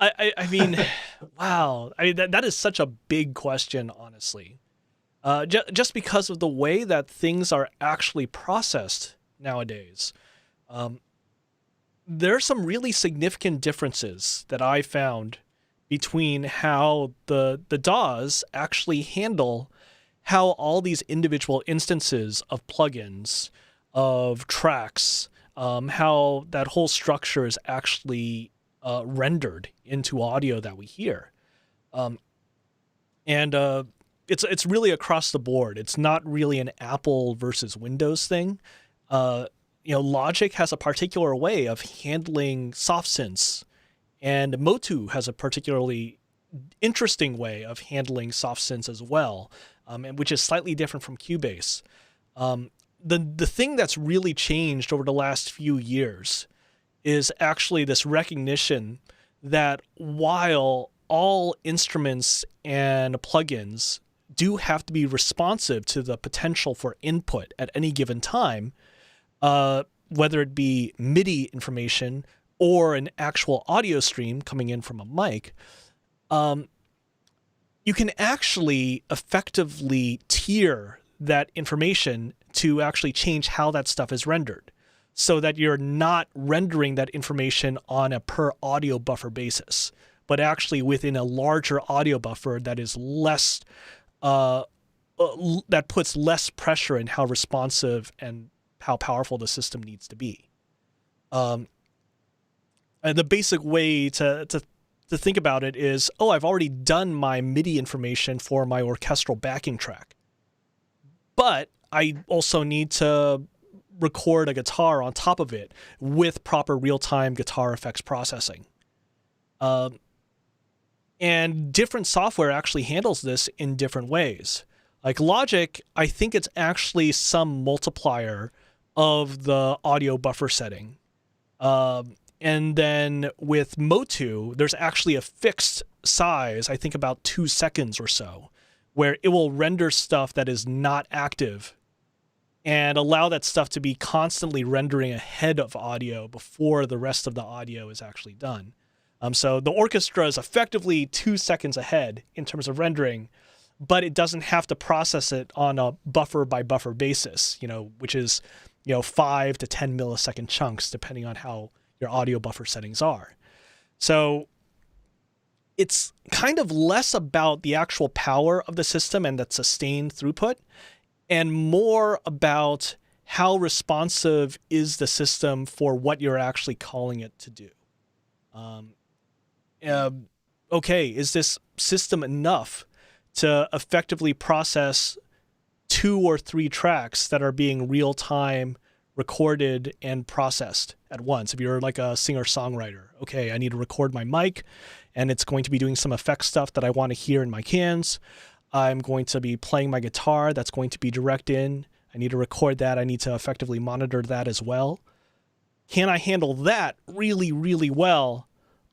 I mean, wow. I mean, that is such a big question, honestly. Just because of the way that things are actually processed nowadays. There are some really significant differences that I found between how the DAWs actually handle how all these individual instances of plugins, of tracks, how that whole structure is actually rendered into audio that we hear. It's really across the board. It's not really an Apple versus Windows thing. Logic has a particular way of handling soft synths, and Motu has a particularly interesting way of handling soft synths as well, and which is slightly different from Cubase. The thing that's really changed over the last few years is actually this recognition that while all instruments and plugins do have to be responsive to the potential for input at any given time, whether it be MIDI information or an actual audio stream coming in from a mic, you can actually effectively tier that information to actually change how that stuff is rendered, so that you're not rendering that information on a per audio buffer basis, but actually within a larger audio buffer that is less, that puts less pressure in how responsive and how powerful the system needs to be. And the basic way to think about it is, I've already done my MIDI information for my orchestral backing track, but I also need to record a guitar on top of it with proper real-time guitar effects processing. And different software actually handles this in different ways. Like Logic, I think it's actually some multiplier of the audio buffer setting. And then with Motu, there's actually a fixed size, I think about 2 seconds or so, where it will render stuff that is not active and allow that stuff to be constantly rendering ahead of audio before the rest of the audio is actually done. So the orchestra is effectively 2 seconds ahead in terms of rendering, but it doesn't have to process it on a buffer by buffer basis, which is, 5 to 10 millisecond chunks, depending on how your audio buffer settings are. So it's kind of less about the actual power of the system and that sustained throughput, and more about how responsive is the system for what you're actually calling it to do. Okay, is this system enough to effectively process 2 or 3 tracks that are being real-time recorded and processed at once? If you're like a singer-songwriter, okay, I need to record my mic, and it's going to be doing some effect stuff that I want to hear in my cans. I'm going to be playing my guitar. That's going to be direct in. I need to record that. I need to effectively monitor that as well. Can I handle that really, really well,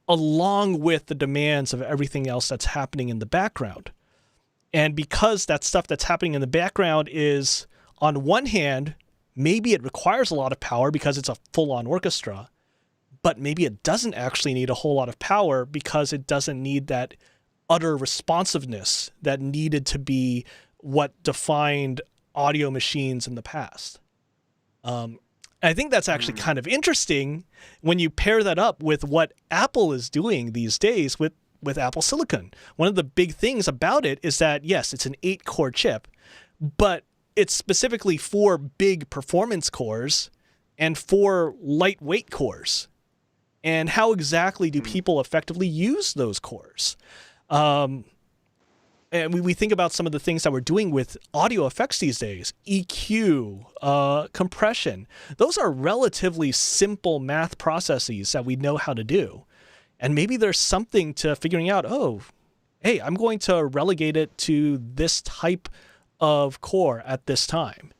along with the demands of everything else that's happening in the background? And because that stuff that's happening in the background is, on one hand, maybe it requires a lot of power because it's a full-on orchestra, but maybe it doesn't actually need a whole lot of power because it doesn't need that utter responsiveness that needed to be what defined audio machines in the past. I think that's actually kind of interesting when you pair that up with what Apple is doing these days with Apple Silicon. One of the big things about it is that, yes, it's an 8-core chip, but it's specifically 4 big performance cores and 4 lightweight cores. And how exactly do people effectively use those cores? And we think about some of the things that we're doing with audio effects these days, EQ, compression. Those are relatively simple math processes that we know how to do. And maybe there's something to figuring out, hey, I'm going to relegate it to this type of core at this time.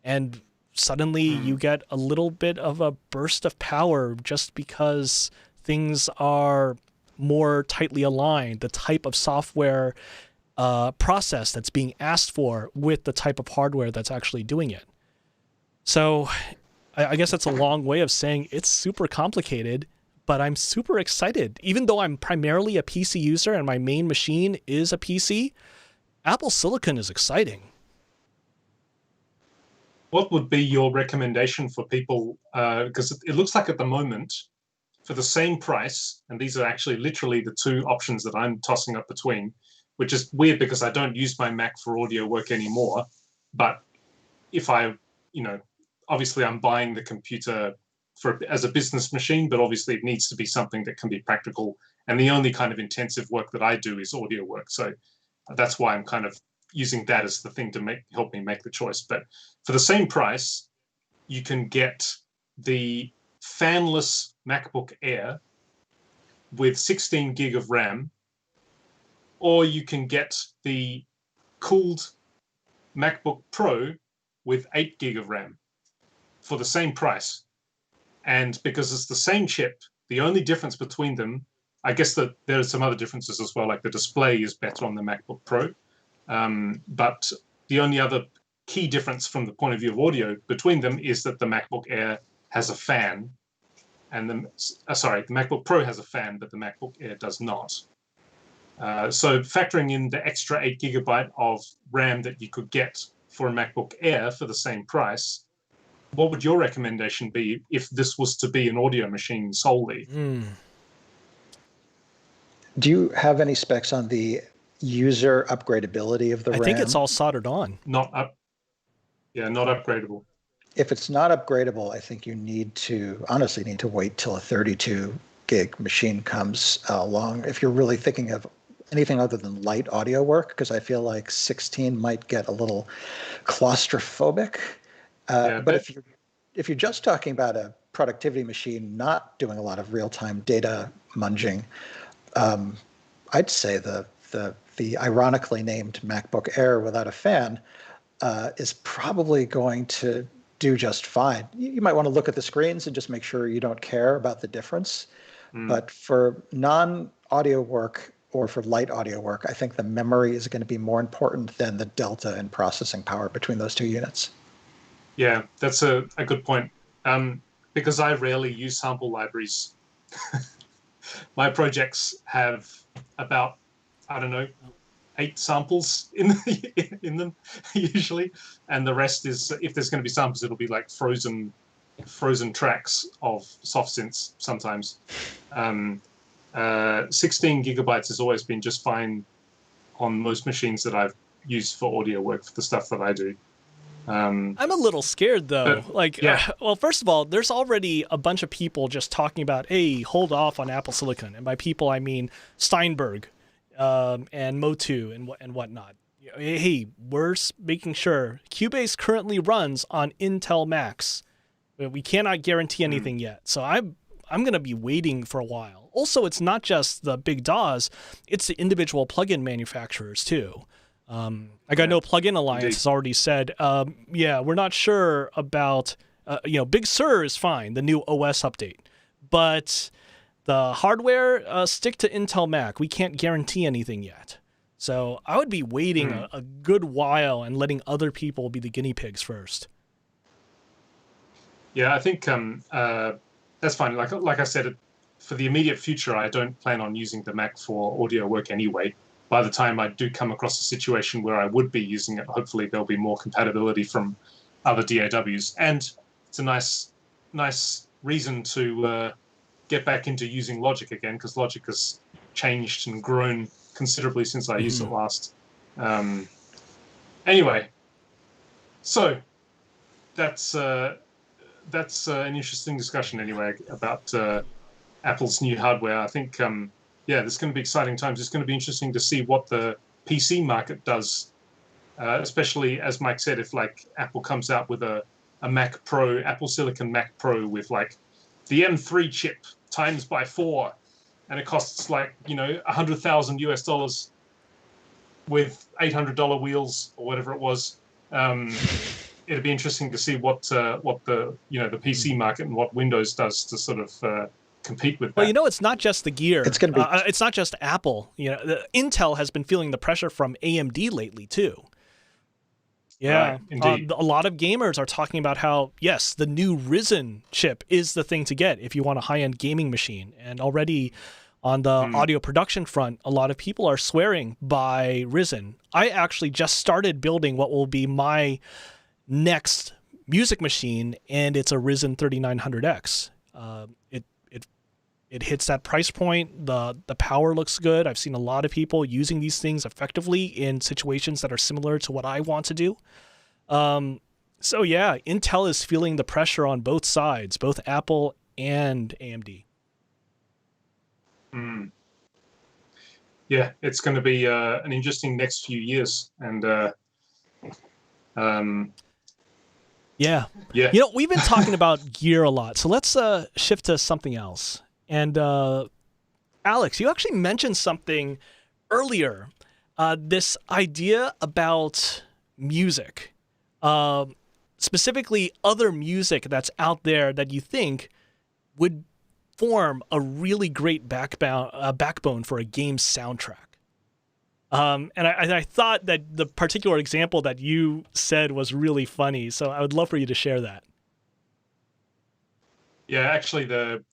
And suddenly you get a little bit of a burst of power just because things are more tightly aligned, the type of software process that's being asked for with the type of hardware that's actually doing it. So I guess that's a long way of saying it's super complicated, but I'm super excited. Even though I'm primarily a PC user and my main machine is a PC, Apple Silicon is exciting. What would be your recommendation for people? Because it looks like at the moment, for the same price, and these are actually literally the 2 options that I'm tossing up between, which is weird because I don't use my Mac for audio work anymore. But if I, obviously I'm buying the computer as a business machine, but obviously it needs to be something that can be practical. And the only kind of intensive work that I do is audio work. So that's why I'm kind of using that as the thing to help me make the choice. But for the same price, you can get the fanless MacBook Air with 16 gig of RAM, or you can get the cooled MacBook Pro with 8 gig of RAM for the same price. And because it's the same chip, the only difference between them, I guess that there are some other differences as well, like the display is better on the MacBook Pro. But the only other key difference from the point of view of audio between them is that the MacBook Air has a fan, and the MacBook Pro has a fan, but the MacBook Air does not. So factoring in the extra 8 gigabyte of RAM that you could get for a MacBook Air for the same price, what would your recommendation be if this was to be an audio machine solely? Do you have any specs on the user upgradability of the I RAM? think it's all soldered on. Not upgradable. If it's not upgradable, I think you honestly need to wait till a 32 gig machine comes along. If you're really thinking of anything other than light audio work, because I feel like 16 might get a little claustrophobic. But if you're just talking about a productivity machine not doing a lot of real-time data munging, I'd say the ironically named MacBook Air without a fan is probably going to do just fine. You might want to look at the screens and just make sure you don't care about the difference. But for non-audio work or for light audio work, I think the memory is going to be more important than the delta in processing power between those two units. Yeah, that's a good point. Because I rarely use sample libraries. My projects have about, I don't know, 8 samples in them usually, and the rest is, if there's going to be samples, it'll be like frozen tracks of soft synths sometimes. 16 gigabytes has always been just fine on most machines that I've used for audio work for the stuff that I do. I'm a little scared though. Well, first of all, there's already a bunch of people just talking about, hey, hold off on Apple Silicon, and by people I mean Steinberg. And Motu and whatnot. Hey, we're making sure Cubase currently runs on Intel Macs. We cannot guarantee anything yet, so I'm going to be waiting for a while. Also, it's not just the big DAWs; it's the individual plugin manufacturers too. I know Plugin Alliance has already said, we're not sure about, Big Sur is fine, the new OS update, but the hardware, stick to Intel Mac. We can't guarantee anything yet. So I would be waiting a good while and letting other people be the guinea pigs first. Yeah, I think that's fine. Like I said, for the immediate future, I don't plan on using the Mac for audio work anyway. By the time I do come across a situation where I would be using it, hopefully there'll be more compatibility from other DAWs. And it's a nice reason to get back into using Logic again, because Logic has changed and grown considerably since I used it last. Anyway, so that's an interesting discussion anyway about Apple's new hardware. I think there's going to be exciting times. It's going to be interesting to see what the PC market does, especially as Mike said, if like Apple comes out with a Mac Pro, Apple Silicon Mac Pro with like the M3 chip times by 4, and it costs like, $100,000 with $800 wheels or whatever it was. It'd be interesting to see what the PC market and what Windows does to sort of compete with that. Well, it's not just the gear. It's going to be. It's not just Apple. Intel has been feeling the pressure from AMD lately too. Yeah, right, indeed. A lot of gamers are talking about how, yes, the new Ryzen chip is the thing to get if you want a high-end gaming machine. And already on the audio production front, a lot of people are swearing by Ryzen. I actually just started building what will be my next music machine, and it's a Ryzen 3900X. It hits that price point. The power looks good. I've seen a lot of people using these things effectively in situations that are similar to what I want to do. So yeah, Intel is feeling the pressure on both sides, both Apple and AMD. Yeah, it's going to be an interesting next few years, and yeah. We've been talking about gear a lot, so let's shift to something else. And Alex, you actually mentioned something earlier, this idea about music, specifically other music that's out there that you think would form a really great backbone for a game soundtrack. And I thought that the particular example that you said was really funny, so I would love for you to share that. Yeah, actually,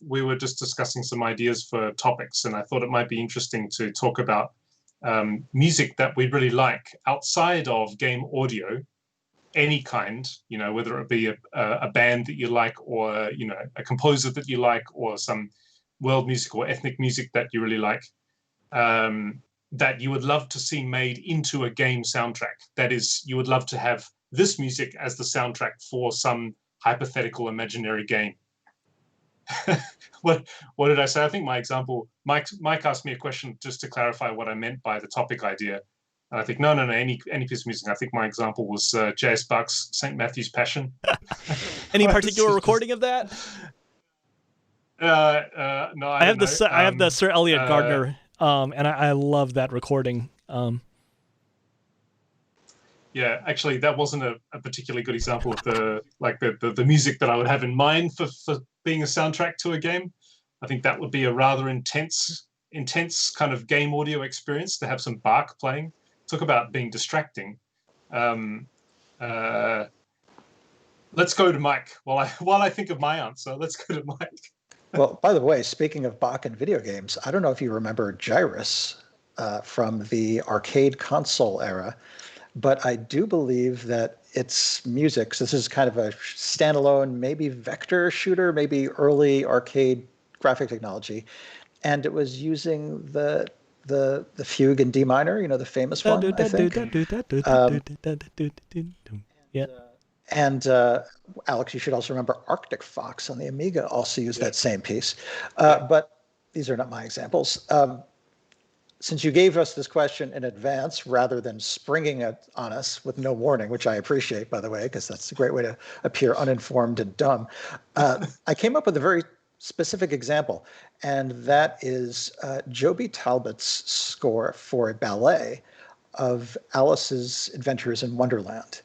we were just discussing some ideas for topics, and I thought it might be interesting to talk about music that we really like outside of game audio, any kind, whether it be a band that you like, or a composer that you like, or some world music or ethnic music that you really like. that you would love to see made into a game soundtrack. That is, you would love to have this music as the soundtrack for some hypothetical imaginary game. What did I say? I think my example, Mike asked me a question just to clarify what I meant by the topic idea. And I think, no, any piece of music. I think my example was J.S. Bach's St. Matthew's Passion. Any particular recording of that? No, I have the Sir Elliot Gardner, and I love that recording. Yeah, actually, that wasn't a particularly good example of the music that I would have in mind for being a soundtrack to a game. I think that would be a rather intense kind of game audio experience to have some Bach playing. Talk about being distracting. Let's go to Mike while I think of my answer. Let's go to Mike. Well, by the way, speaking of Bach and video games, I don't know if you remember Gyrus from the arcade console era, but I do believe that its music, so this is kind of a standalone, maybe vector shooter, maybe early arcade graphic technology, and it was using the fugue in D minor, the famous one, I think. Yeah. And Alex, you should also remember Arctic Fox on the Amiga also used that same piece. But these are not my examples. Since you gave us this question in advance rather than springing it on us with no warning, which I appreciate, by the way, because that's a great way to appear uninformed and dumb, I came up with a very specific example, and that is Joby Talbot's score for a ballet of Alice's Adventures in Wonderland,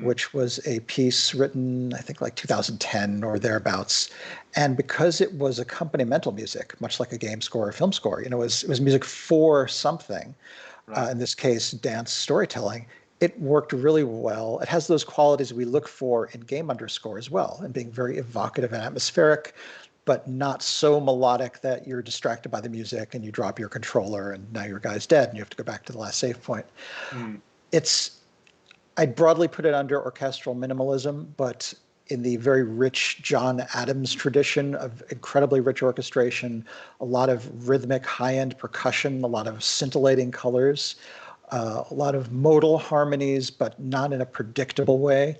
which was a piece written, I think, like 2010 or thereabouts. And because it was accompanimental music, much like a game score or film score, it was music for something, in this case, dance storytelling, it worked really well. It has those qualities we look for in game underscore as well, and being very evocative and atmospheric, but not so melodic that you're distracted by the music and you drop your controller and now your guy's dead and you have to go back to the last save point. I'd broadly put it under orchestral minimalism, but in the very rich John Adams tradition of incredibly rich orchestration, a lot of rhythmic high-end percussion, a lot of scintillating colors, a lot of modal harmonies, but not in a predictable way.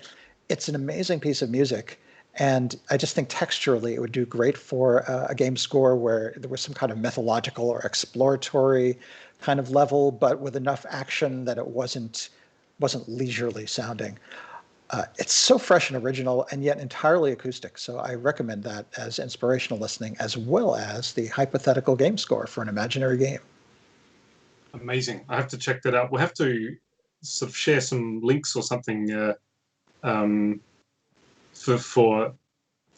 It's an amazing piece of music. And I just think texturally it would do great for a game score where there was some kind of mythological or exploratory kind of level, but with enough action that it wasn't leisurely sounding. It's so fresh and original and yet entirely acoustic. So I recommend that as inspirational listening, as well as the hypothetical game score for an imaginary game. Amazing. I have to check that out. We'll have to sort of share some links or something for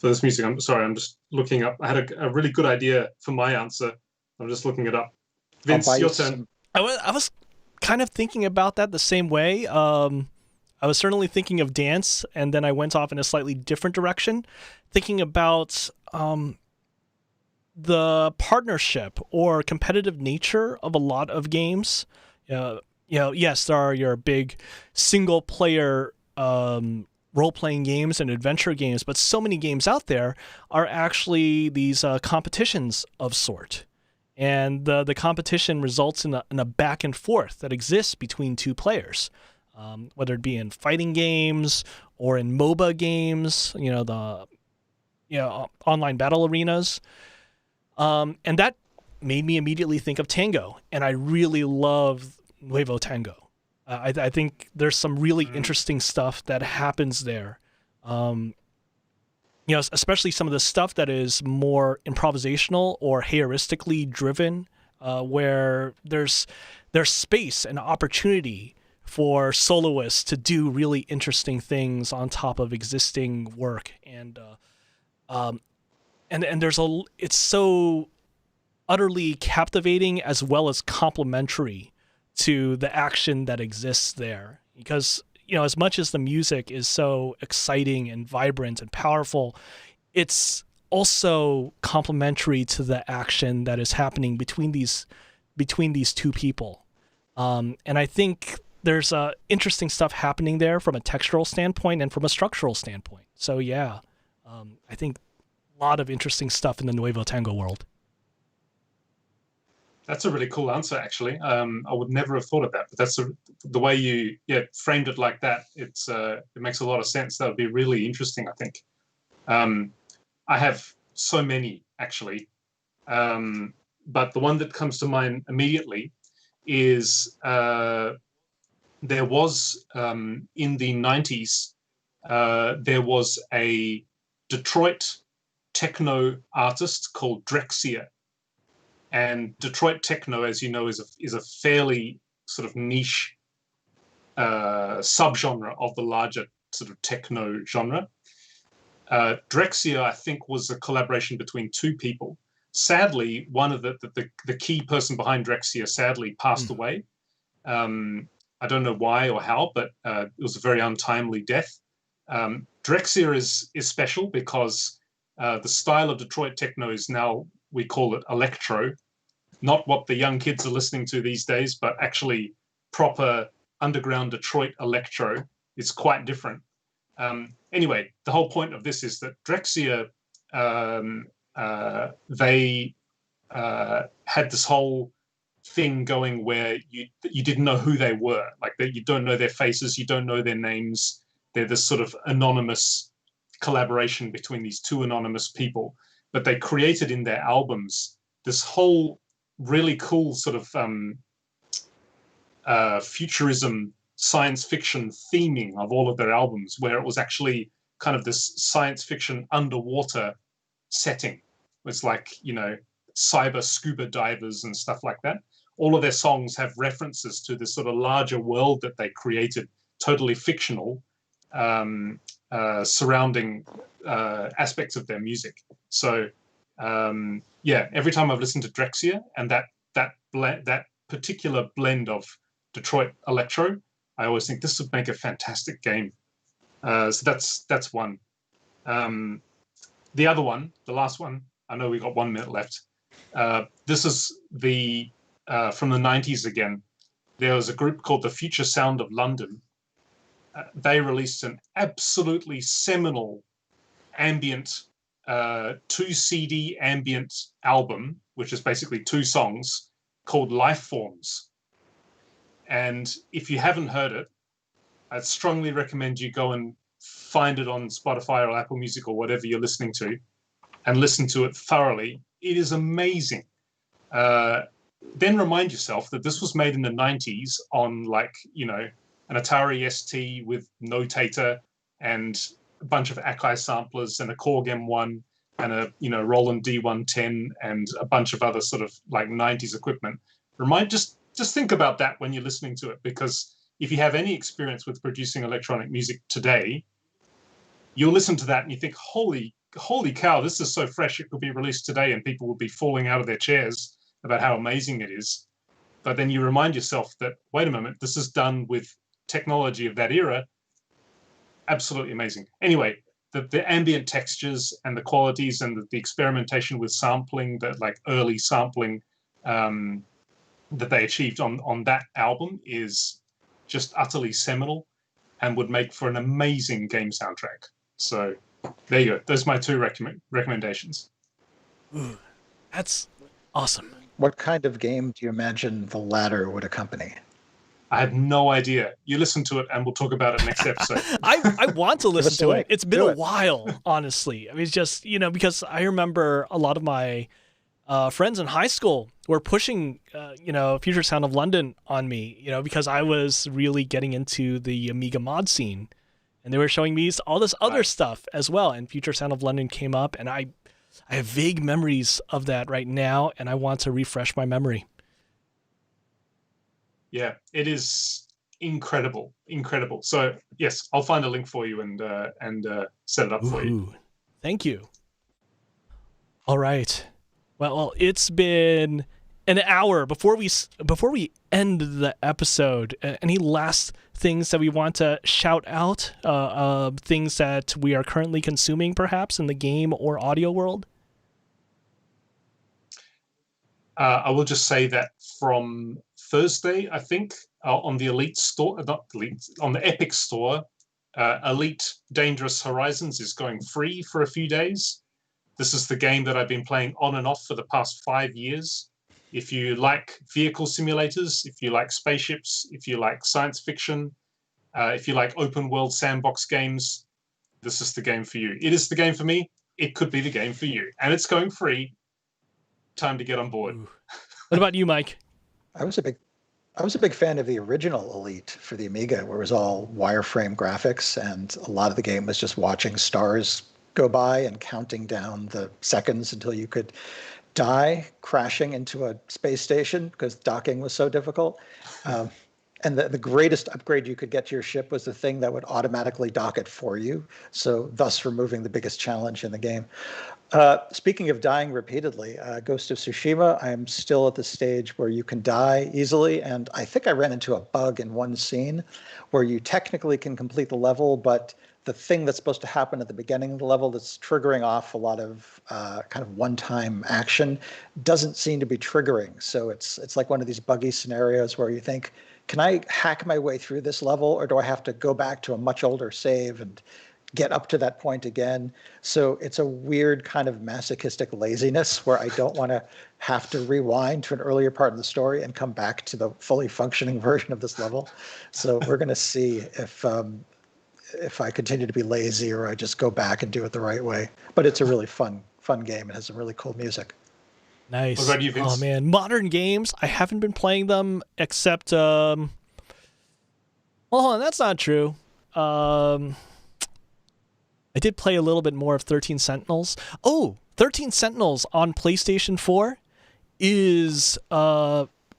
this music. I'm sorry, I'm just looking up. I had a really good idea for my answer. I'm just looking it up. Vince, your turn. I was kind of thinking about that the same way. I was certainly thinking of dance, and then I went off in a slightly different direction, thinking about the partnership or competitive nature of a lot of games. Yes, there are your big single-player role-playing games and adventure games, but so many games out there are actually these competitions of sort. And the competition results in a back and forth that exists between two players, whether it be in fighting games or in MOBA games, the online battle arenas. And that made me immediately think of Tango, and I really love Nuevo Tango. I think there's some really interesting stuff that happens there. Especially some of the stuff that is more improvisational or heuristically driven, where there's space and opportunity for soloists to do really interesting things on top of existing work, and it's so utterly captivating as well as complementary to the action that exists there, because as much as the music is so exciting and vibrant and powerful, it's also complementary to the action that is happening between these two people. And I think there's interesting stuff happening there from a textural standpoint and from a structural standpoint. So yeah, I think a lot of interesting stuff in the Nuevo Tango world. That's a really cool answer, actually. I would never have thought of that, but that's the way you framed it like that. It makes a lot of sense. That would be really interesting, I think. I have so many, actually, but the one that comes to mind immediately is there was in the 90s there was a Detroit techno artist called Drexia. And Detroit techno, as you know, is a fairly sort of niche subgenre of the larger sort of techno genre. Drexia, I think, was a collaboration between two people. Sadly, one of the key person behind Drexia sadly passed away. I don't know why or how, but it was a very untimely death. Drexia is special because the style of Detroit techno is now, we call it electro, not what the young kids are listening to these days, but actually proper underground Detroit electro. It's quite different. Anyway, the whole point of this is that Drexia, they had this whole thing going where you didn't know who they were, like that you don't know their faces, you don't know their names. They're this sort of anonymous collaboration between these two anonymous people, but they created in their albums this whole really cool sort of futurism, science fiction theming of all of their albums, where it was actually kind of this science fiction underwater setting. It's like, you know, cyber scuba divers and stuff like that. All of their songs have references to this sort of larger world that they created, totally fictional, surrounding aspects of their music. So every time I've listened to Drexia and that particular blend of Detroit electro, I always think this would make a fantastic game. So that's one. The other one, the last one, I know we got 1 minute left. This is from the 90s again. There was a group called the Future Sound of London. They released an absolutely seminal ambient 2 CD ambient album, which is basically 2 songs, called Lifeforms. And if you haven't heard it, I'd strongly recommend you go and find it on Spotify or Apple Music or whatever you're listening to and listen to it thoroughly. It is amazing. Then remind yourself that this was made in the 90s on, like, you know, an Atari ST with notator and a bunch of Akai samplers and a Korg M1 and a, you know, Roland D110 and a bunch of other sort of like 90s equipment. Just think about that when you're listening to it, because if you have any experience with producing electronic music today, you'll listen to that and you think, holy cow, this is so fresh, it could be released today and people will be falling out of their chairs about how amazing it is. But then you remind yourself that, wait a moment, this is done with technology of that era. Absolutely amazing. Anyway, the ambient textures and the qualities and the experimentation with sampling, that like early sampling that they achieved on that album is just utterly seminal and would make for an amazing game soundtrack. So there you go. Those are my 2 recommendations. Ooh, that's awesome. What kind of game do you imagine the latter would accompany? I have no idea. You listen to it and we'll talk about it next episode. I want to listen to it. It's been Do a it. while, honestly. I mean, it's just, you know, because I remember a lot of my friends in high school were pushing, Future Sound of London on me, you know, because I was really getting into the Amiga mod scene. And they were showing me all this other stuff as well. And Future Sound of London came up, and I have vague memories of that right now, and I want to refresh my memory. Yeah, it is incredible. So yes, I'll find a link for you and set it up for you. Thank you. All right. Well, it's been an hour. Before we end the episode, any last things that we want to shout out? Things that we are currently consuming, perhaps in the game or audio world? I will just say that from Thursday, I think, on the Elite store, not Elite, on the Epic store, Elite Dangerous Horizons is going free for a few days. This is the game that I've been playing on and off for the past 5 years. If you like vehicle simulators, if you like spaceships, if you like science fiction, if you like open world sandbox games, this is the game for you. It is the game for me. It could be the game for you. And it's going free. Time to get on board. Ooh. What about you, Mike? I was a big fan of the original Elite for the Amiga, where it was all wireframe graphics, and a lot of the game was just watching stars go by and counting down the seconds until you could die crashing into a space station because docking was so difficult. And the greatest upgrade you could get to your ship was the thing that would automatically dock it for you, so thus removing the biggest challenge in the game. Speaking of dying repeatedly, Ghost of Tsushima, I'm still at the stage where you can die easily, and I think I ran into a bug in one scene where you technically can complete the level, but the thing that's supposed to happen at the beginning of the level that's triggering off a lot of kind of one-time action doesn't seem to be triggering. So it's like one of these buggy scenarios where you think, can I hack my way through this level, or do I have to go back to a much older save and get up to that point again? So it's a weird kind of masochistic laziness where I don't want to have to rewind to an earlier part of the story and come back to the fully functioning version of this level. So we're going to see if I continue to be lazy or I just go back and do it the right way. But it's a really fun game. It has some really cool music. Nice. What about you, Vince? Oh man, modern games. I haven't been playing them except. Well, hold on, that's not true. I did play a little bit more of 13 Sentinels. Oh, 13 Sentinels on PlayStation 4 is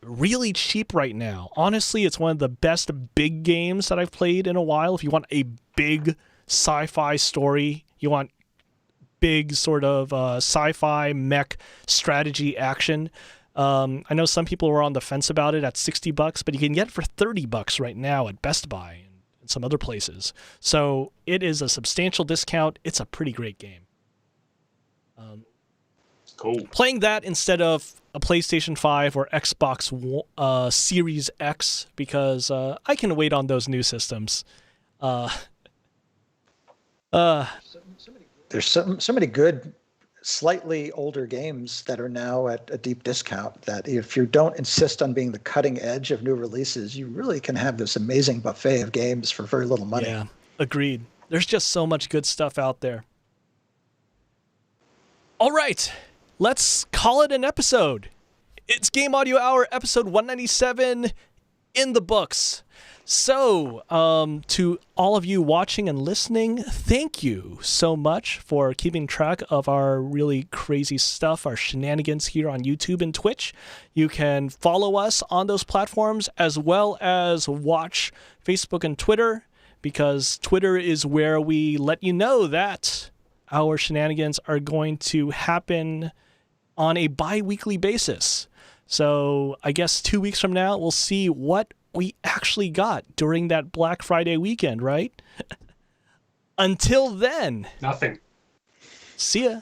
really cheap right now. Honestly, it's one of the best big games that I've played in a while. If you want a big sci-fi story, you want big sort of sci-fi mech strategy action. I know some people were on the fence about it at $60, but you can get it for $30 right now at Best Buy and some other places. So it is a substantial discount. It's a pretty great game. Cool. Playing that instead of a PlayStation 5 or Xbox Series X because I can wait on those new systems. There's so many good, slightly older games that are now at a deep discount that if you don't insist on being the cutting edge of new releases, you really can have this amazing buffet of games for very little money. Yeah, agreed. There's just so much good stuff out there. All right, let's call it an episode. It's Game Audio Hour, episode 197 in the books. So, to all of you watching and listening, thank you so much for keeping track of our really crazy stuff, our shenanigans here on YouTube and Twitch. You can follow us on those platforms as well as watch Facebook and Twitter, because Twitter is where we let you know that our shenanigans are going to happen on a bi-weekly basis. So I guess 2 weeks from now, we'll see what we actually got during that Black Friday weekend, right? Until then. Nothing. See ya.